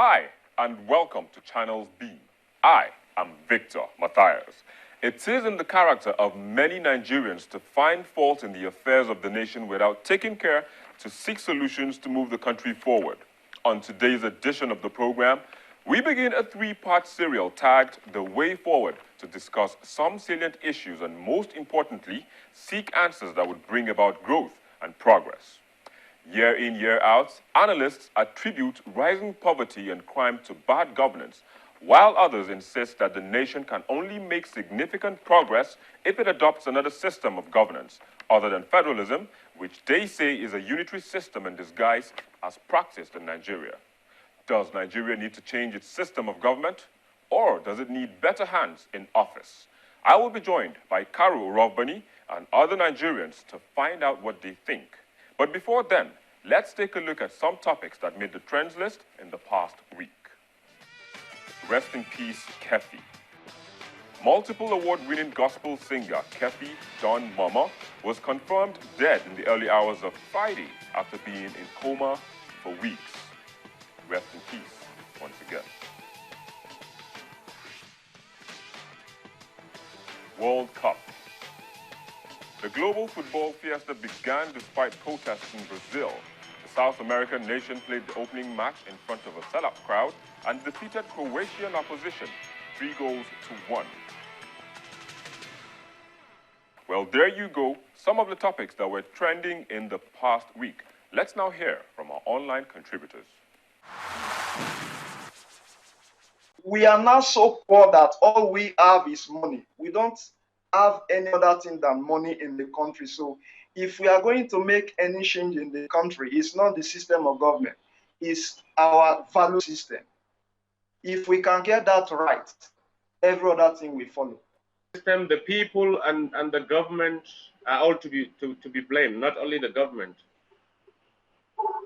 Hi, and welcome to Channels Beam. I am Victor Mathias. It is in the character of many Nigerians to find fault in the affairs of the nation without taking care to seek solutions to move the country forward. On today's edition of the program, we begin a three-part serial tagged The Way Forward to discuss some salient issues and, most importantly, seek answers that would bring about growth and progress. Year in, year out, analysts attribute rising poverty and crime to bad governance, while others insist that the nation can only make significant progress if it adopts another system of governance, other than federalism, which they say is a unitary system in disguise as practiced in Nigeria. Does Nigeria need to change its system of government, or does it need better hands in office? I will be joined by Karo Orovboni and other Nigerians to find out what they think. But before then, let's take a look at some topics that made the trends list in the past week. Rest in peace, Kefi. Multiple award-winning gospel singer Kefi John Mama was confirmed dead in the early hours of Friday after being in coma for weeks. Rest in peace once again. World Cup. The global football fiesta began despite protests in Brazil. The South American nation played the opening match in front of a sellout crowd and defeated Croatian opposition 3-1. Well, there you go, some of the topics that were trending in the past week. Let's now hear from our online contributors. We are now so poor that all we have is money. We don't have any other thing than money in the country. So if we are going to make any change in the country, it's not the system of government, it's our value system. If we can get that right, every other thing will follow. The people and the government are all to be blamed, not only the government.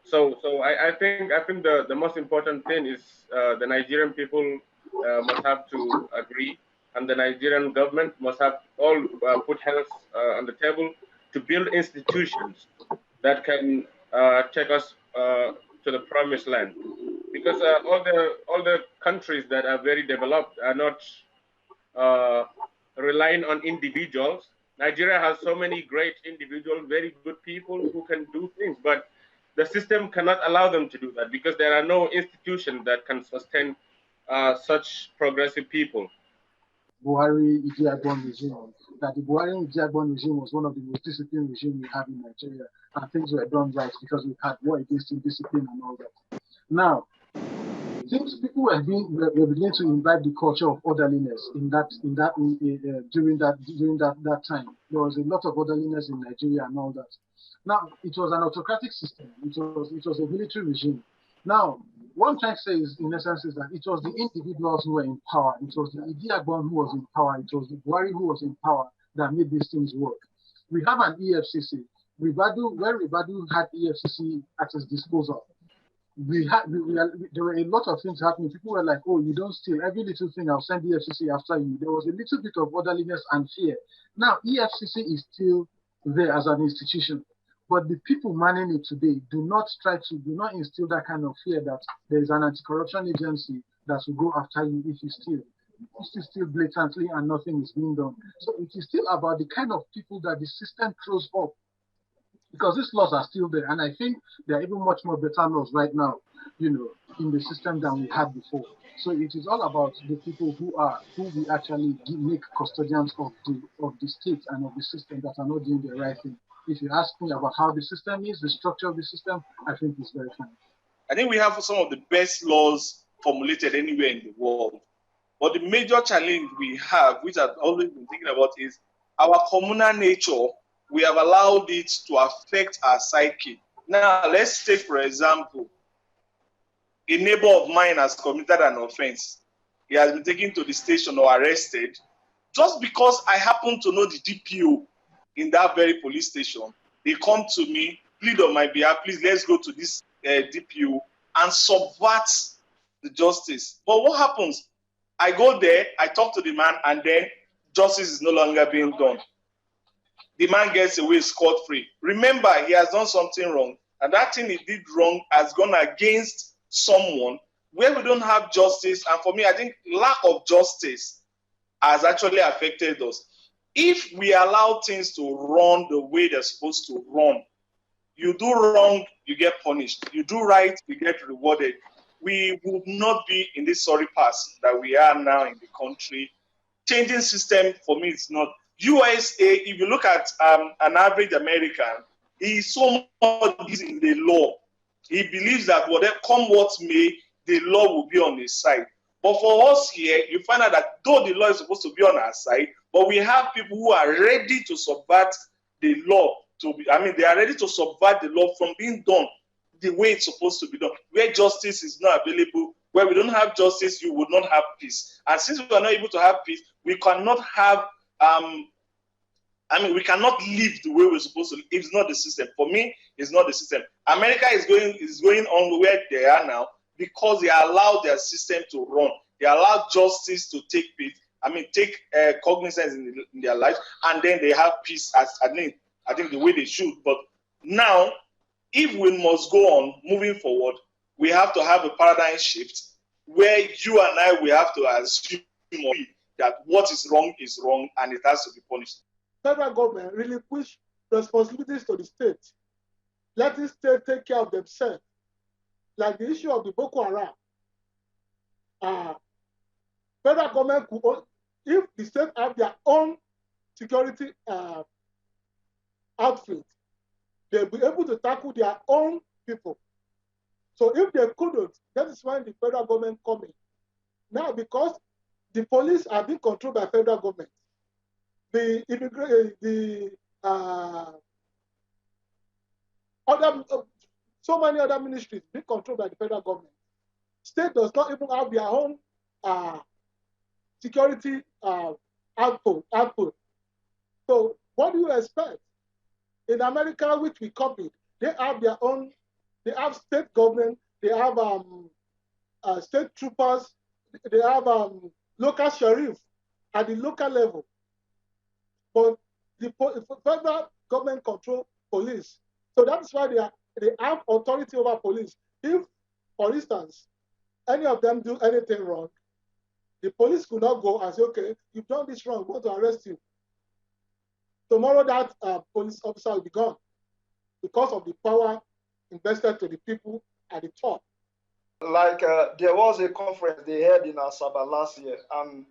So I think the most important thing is the Nigerian people must have to agree, and the Nigerian government must have all put hands on the table to build institutions that can take us to the promised land. Because all the countries that are very developed are not relying on individuals. Nigeria has so many great individuals, very good people who can do things, but the system cannot allow them to do that because there are no institutions that can sustain such progressive people. Buhari Idiagbon regime, that the Buhari Idiagbon regime was one of the most disciplined regimes we have in Nigeria, and things were done right because we had war against indiscipline and all that. Now, things people were beginning to imbibe the culture of orderliness during that time. There was a lot of orderliness in Nigeria and all that. Now, it was an autocratic system. It was a military regime. Now, what I'm trying to say is, in essence, is that it was the individuals who were in power. It was the Idiagbon who was in power. It was the Buhari who was in power that made these things work. We have an EFCC. When Ribadu had EFCC at his disposal, there were a lot of things happening. People were like, oh, you don't steal. Every little thing, I'll send EFCC after you. There was a little bit of orderliness and fear. Now, EFCC is still there as an institution. But the people manning it today do not instill that kind of fear that there is an anti-corruption agency that will go after you if you steal. This is still blatantly and nothing is being done. So it is still about the kind of people that the system throws up. Because these laws are still there. And I think there are even much more better laws right now, in the system than we had before. So it is all about the people who we actually make custodians of the state and of the system that are not doing the right thing. If you ask me about how the system is, the structure of the system, I think it's very fine. I think we have some of the best laws formulated anywhere in the world. But the major challenge we have, which I've always been thinking about, is our communal nature. We have allowed it to affect our psyche. Now, let's take, for example, a neighbor of mine has committed an offense. He has been taken to the station or arrested. Just because I happen to know the DPO in that very police station, they come to me, plead on my behalf, please let's go to this DPO and subvert the justice. But what happens? I go there, I talk to the man, and then justice is no longer being done. The man gets away scot-free. Remember, he has done something wrong, and that thing he did wrong has gone against someone where we don't have justice, and for me, I think lack of justice has actually affected us. If we allow things to run the way they're supposed to run, you do wrong, you get punished. You do right, you get rewarded. We would not be in this sorry pass that we are now in the country. Changing system, for me, it's not. USA, if you look at an average American, he is so much in the law. He believes that whatever come what may, the law will be on his side. But for us here, you find out that though the law is supposed to be on our side, but we have people who are ready to subvert the law. They are ready to subvert the law from being done the way it's supposed to be done. Where justice is not available, where we don't have justice, you would not have peace. And since we are not able to have peace, we cannot have, we cannot live the way we're supposed to live. It's not the system. For me, it's not the system. America is going on where they are now because they allow their system to run. They allow justice to take cognizance in their lives, and then they have peace as I think the way they should. But now, if we must go on moving forward, we have to have a paradigm shift where you and I, we have to assume that what is wrong and it has to be punished. Federal government relinquish responsibilities to the state. Let the state take care of themselves. Like the issue of the Boko Haram. Federal government could, if the state have their own security outfit, they'll be able to tackle their own people. So if they couldn't, that is when the federal government come in. Now, because the police are being controlled by federal government, so many other ministries being controlled by the federal government. State does not even have their own security output. So what do you expect? In America, which we copied, they have their own, they have state government, they have state troopers, they have local sheriff at the local level. But the federal government control police. So that's why they have authority over police. If, for instance, any of them do anything wrong, the police could not go and say, okay, you've done this wrong, we want to arrest you. Tomorrow that police officer will be gone because of the power invested to the people at the top. Like there was a conference they had in Asaba last year, and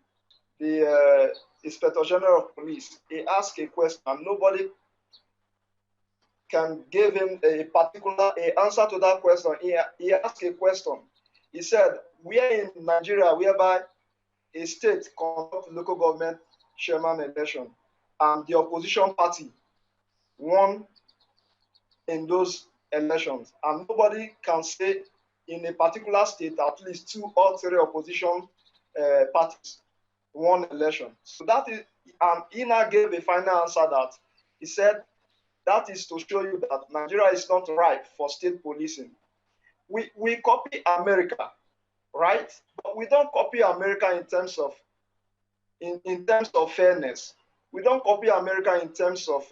the Inspector General of Police, he asked a question, and nobody can give him a particular answer to that question. He asked a question. He said, we are in Nigeria whereby a state conducts local government chairman election, and the opposition party won in those elections. And nobody can say in a particular state at least 2 or 3 opposition parties won election. So that is, and he now gave a final answer that he said, that is to show you that Nigeria is not ripe for state policing. We copy America, right? But we don't copy America in terms of fairness. We don't copy America in terms of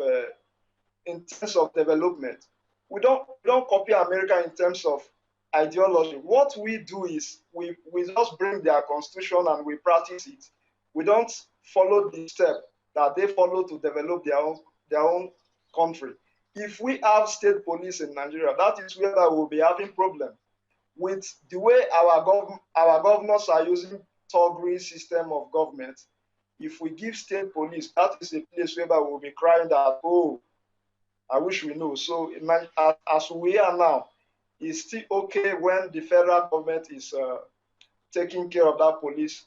development. We don't copy America in terms of ideology. What we do is we just bring their constitution and we practice it. We don't follow the step that they follow to develop their own country. If we have state police in Nigeria, that is where we will be having problem with the way our governors are using thuggery system of government. If we give state police, that is a place where we will be crying that, oh, I wish we knew. So as we are now, it's still okay when the federal government is taking care of that police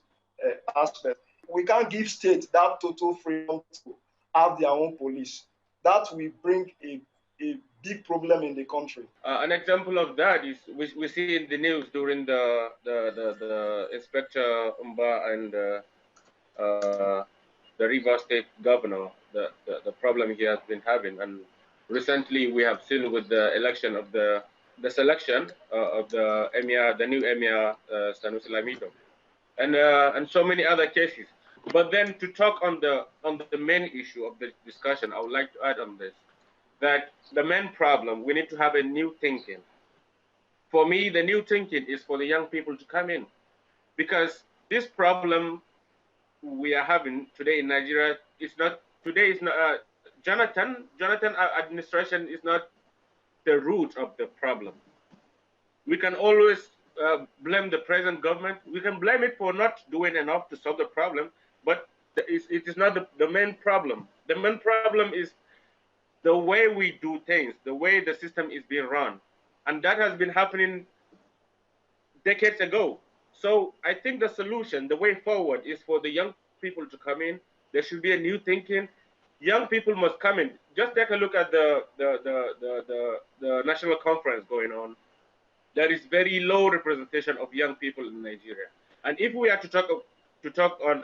aspect. We can't give states that total freedom to have their own police. That will bring a big problem in the country. An example of that is we see in the news during the Inspector Umba and the Rivers State Governor, the problem he has been having. And recently we have seen with the election of the selection of the Emir, the new Emir Sanusi Lamido, and so many other cases. But then to talk on the main issue of the discussion, I would like to add on this, that the main problem, we need to have a new thinking. For me, the new thinking is for the young people to come in, because this problem we are having today in Nigeria is not Jonathan administration is not the root of the problem. We can always blame the present government. We can blame it for not doing enough to solve the problem, but it is not the main problem. The main problem is the way we do things, the way the system is being run. And that has been happening decades ago. So I think the solution, the way forward, is for the young people to come in. There should be a new thinking. Young people must come in. Just take a look at the national conference going on. There is very low representation of young people in Nigeria. And if we are to talk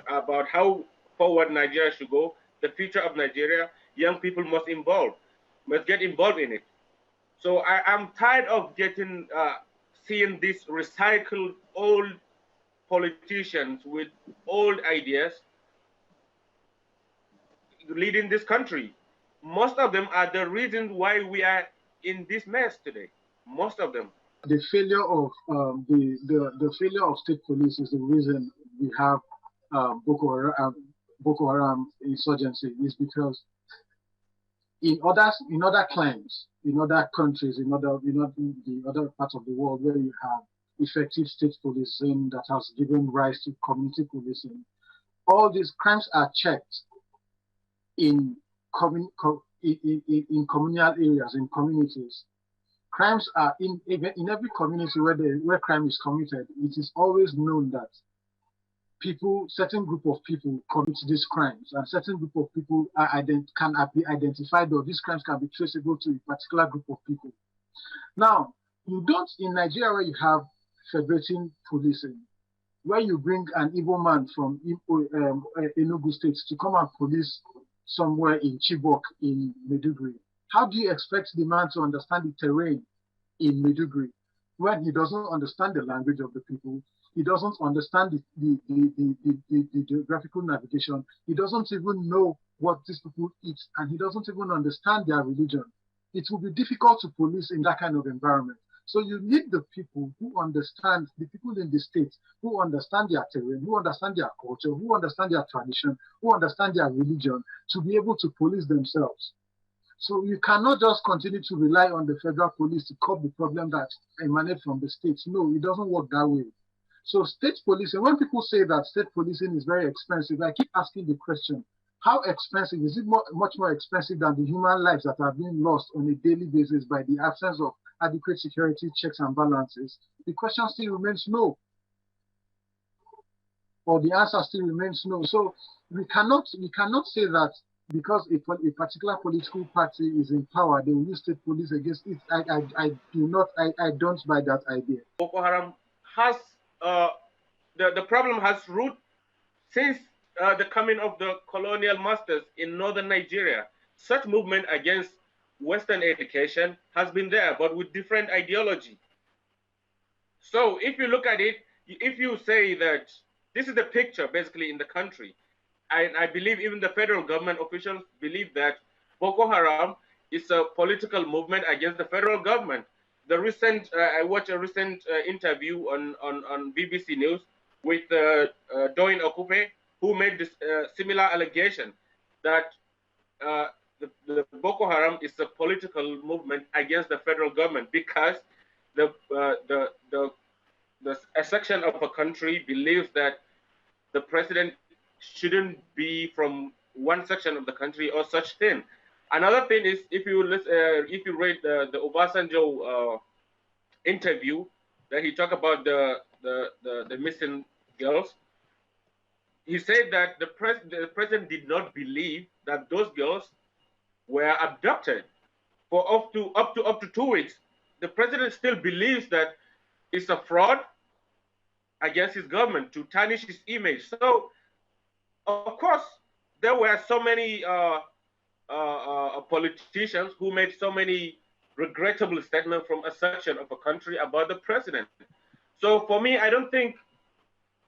about how forward Nigeria should go, the future of Nigeria, young people must get involved in it. So I'm tired of seeing these recycled old politicians with old ideas leading this country. Most of them are the reason why we are in this mess today. Most of them. The failure of the failure of state police is the reason we have Boko Haram insurgency, is because in other climes, in other countries, in the other parts of the world where you have effective state policing that has given rise to community policing, all these crimes are checked in communal areas, in communities. Crimes are in every community where crime is committed. It is always known that certain group of people commit these crimes, and certain group of people can be identified, or these crimes can be traceable to a particular group of people. Now, you don't, in Nigeria, where you have federating policing, where you bring an Igbo man from Enugu State to come and police somewhere in Chibok in Maiduguri. How do you expect the man to understand the terrain in Maiduguri when he doesn't understand the language of the people? He doesn't understand the geographical navigation. He doesn't even know what these people eat, and he doesn't even understand their religion. It will be difficult to police in that kind of environment. So you need the people who understand, the people in the state who understand their terrain, who understand their culture, who understand their tradition, who understand their religion, to be able to police themselves. So you cannot just continue to rely on the federal police to curb the problem that emanate from the states. No, it doesn't work that way. So state policing, when people say that state policing is very expensive, I keep asking the question, how expensive? Is it much more expensive than the human lives that are being lost on a daily basis by the absence of adequate security checks and balances? The question still remains no. Or the answer still remains no. So we cannot say that because a particular political party is in power, they will use state police against it. I don't buy that idea. Boko Haram has the problem has root since the coming of the colonial masters in northern Nigeria. Such movement against Western education has been there, but with different ideology. So if you look at it, if you say that this is the picture basically in the country, I believe even the federal government officials believe that Boko Haram is a political movement against the federal government. The recent, I watched a recent interview on BBC News with Doyin Okupe, who made this similar allegation that the Boko Haram is a political movement against the federal government because a section of a country believes that the president shouldn't be from one section of the country or such thing. Another thing is, if you read the Obasanjo interview that he talked about the missing girls, he said that the president did not believe that those girls were abducted for up to 2 weeks. The president still believes that it's a fraud against his government to tarnish his image. So, of course, there were so many politicians who made so many regrettable statements from a section of a country about the president. So for me, I don't think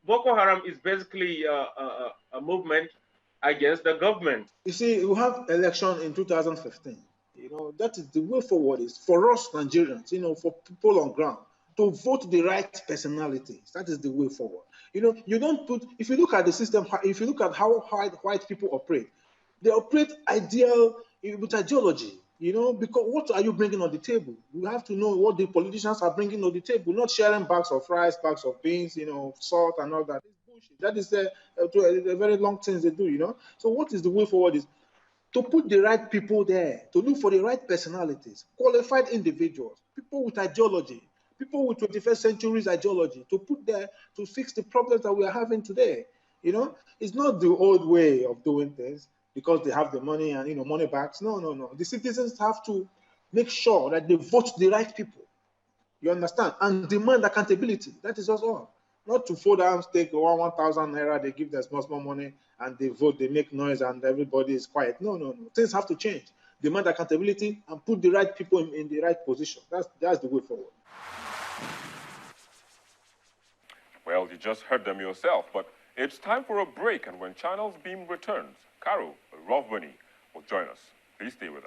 Boko Haram is basically a movement against the government. You see, we have election in 2015. That is the way forward is for us Nigerians, for people on ground to vote the right personalities. That is the way forward. You know, you don't put, if you look at the system, if you look at how white people operate, they operate with ideology, you know, because what are you bringing on the table? You have to know what the politicians are bringing on the table, not sharing bags of rice, bags of beans, you know, salt and all that. It's bullshit. That is a very long things they do, you know. So what is the way forward is to put the right people there, to look for the right personalities, qualified individuals, people with ideology, people with 21st century's ideology, to put there to fix the problems that we are having today. You know, it's not the old way of doing things because they have the money and, you know, money backs. No, no, no. The citizens have to make sure that they vote the right people. You understand? And demand accountability. That is all. Not to fold arms, take 1,000 naira, they give them small money, and they vote, they make noise, and everybody is quiet. No, no, no. Things have to change. Demand accountability and put the right people in the right position. That's the way forward. Well, you just heard them yourself, but it's time for a break, and when Channels Beam returns, Karo Orovboni will join us. Please stay with us.